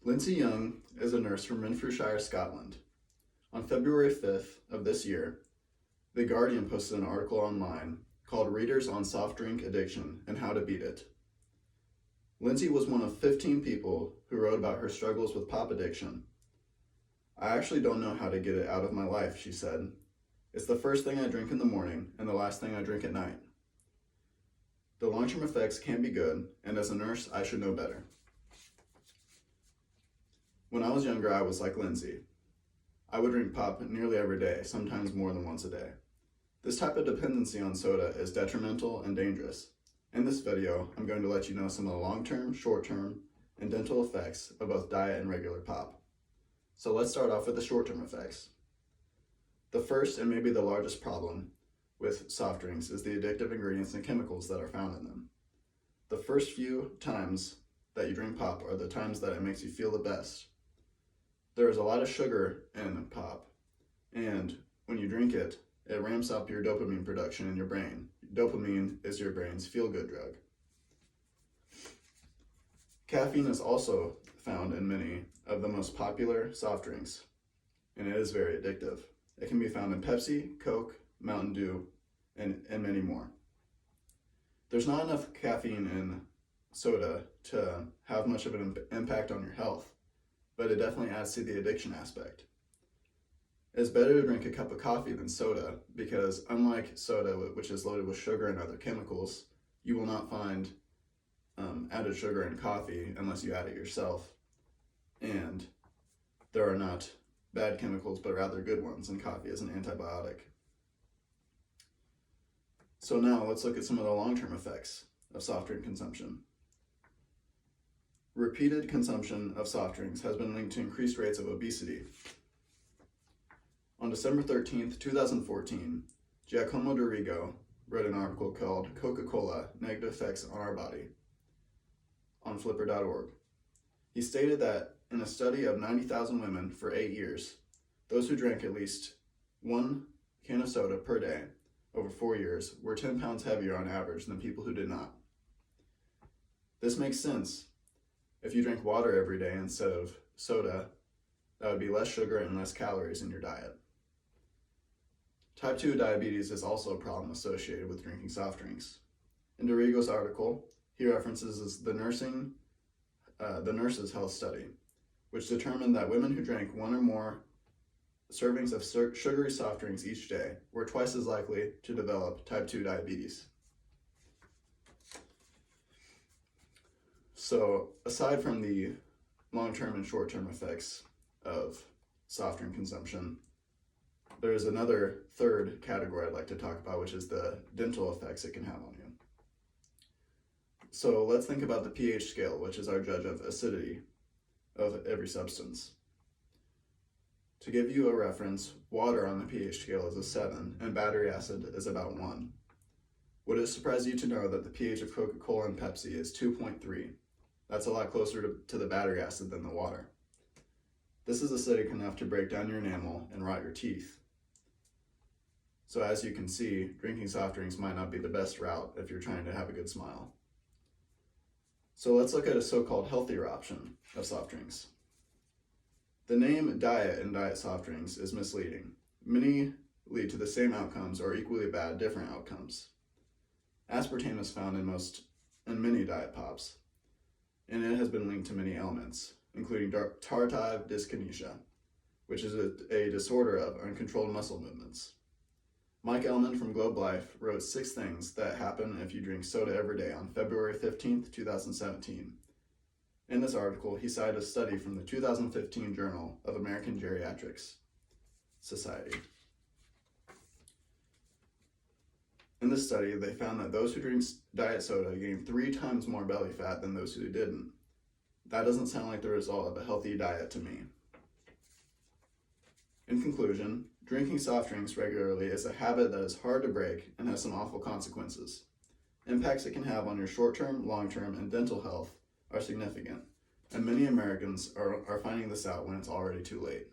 Lindsay Young is a nurse from Renfrewshire, Scotland. On February 5th of this year, The Guardian posted an article online called Readers on Soft Drink Addiction and How to Beat It. Lindsay was one of 15 people who wrote about her struggles with pop addiction. I actually don't know how to get it out of my life, she said. It's the first thing I drink in the morning and the last thing I drink at night. The long-term effects can be good, and as a nurse, I should know better. When I was younger, I was like Lindsay. I would drink pop nearly every day, sometimes more than once a day. This type of dependency on soda is detrimental and dangerous. In this video, I'm going to let you know some of the long-term, short-term, and dental effects of both diet and regular pop. So let's start off with the short-term effects. The first and maybe the largest problem with soft drinks is the addictive ingredients and chemicals that are found in them. The first few times that you drink pop are the times that it makes you feel the best. There is a lot of sugar in pop, and when you drink it, it ramps up your dopamine production in your brain. Dopamine is your brain's feel-good drug. Caffeine is also found in many of the most popular soft drinks, and it is very addictive. It can be found in Pepsi, Coke, Mountain Dew, and many more. There's not enough caffeine in soda to have much of an impact on your health, but it definitely adds to the addiction aspect. It's better to drink a cup of coffee than soda because unlike soda, which is loaded with sugar and other chemicals, you will not find added sugar in coffee unless you add it yourself. And there are not bad chemicals, but rather good ones, and coffee is an antibiotic. So now let's look at some of the long-term effects of soft drink consumption. Repeated consumption of soft drinks has been linked to increased rates of obesity. On December 13th, 2014, Giacomo Dorigo wrote an article called Coca-Cola, Negative Effects on Our Body on flipper.org. He stated that in a study of 90,000 women for 8 years, those who drank at least 1 can of soda per day over 4 years were 10 pounds heavier on average than people who did not. This makes sense. If you drink water every day instead of soda, that would be less sugar and less calories in your diet. Type 2 diabetes is also a problem associated with drinking soft drinks. In Dorigo's article, he references the Nurses' Health Study, which determined that women who drank 1 or more servings of sugary soft drinks each day were twice as likely to develop type 2 diabetes. So, aside from the long-term and short-term effects of soft drink consumption, there is another third category I'd like to talk about, which is the dental effects it can have on you. So let's think about the pH scale, which is our judge of acidity of every substance. To give you a reference, water on the pH scale is a 7, and battery acid is about 1. Would it surprise you to know that the pH of Coca-Cola and Pepsi is 2.3? That's a lot closer to the battery acid than the water. This is acidic enough to break down your enamel and rot your teeth. So as you can see, drinking soft drinks might not be the best route if you're trying to have a good smile. So let's look at a so-called healthier option of soft drinks. The name diet in diet soft drinks is misleading. Many lead to the same outcomes or equally bad different outcomes. Aspartame is found in many diet pops, and it has been linked to many ailments, including tardive dyskinesia, which is a disorder of uncontrolled muscle movements. Mike Ellman from Globe Life wrote 6 things that happen if you drink soda every day on February 15th, 2017. In this article, he cited a study from the 2015 Journal of American Geriatrics Society. In this study, they found that those who drink diet soda gained 3 times more belly fat than those who didn't. That doesn't sound like the result of a healthy diet to me. In conclusion, drinking soft drinks regularly is a habit that is hard to break and has some awful consequences. Impacts it can have on your short-term, long-term, and dental health are significant, and many Americans are finding this out when it's already too late.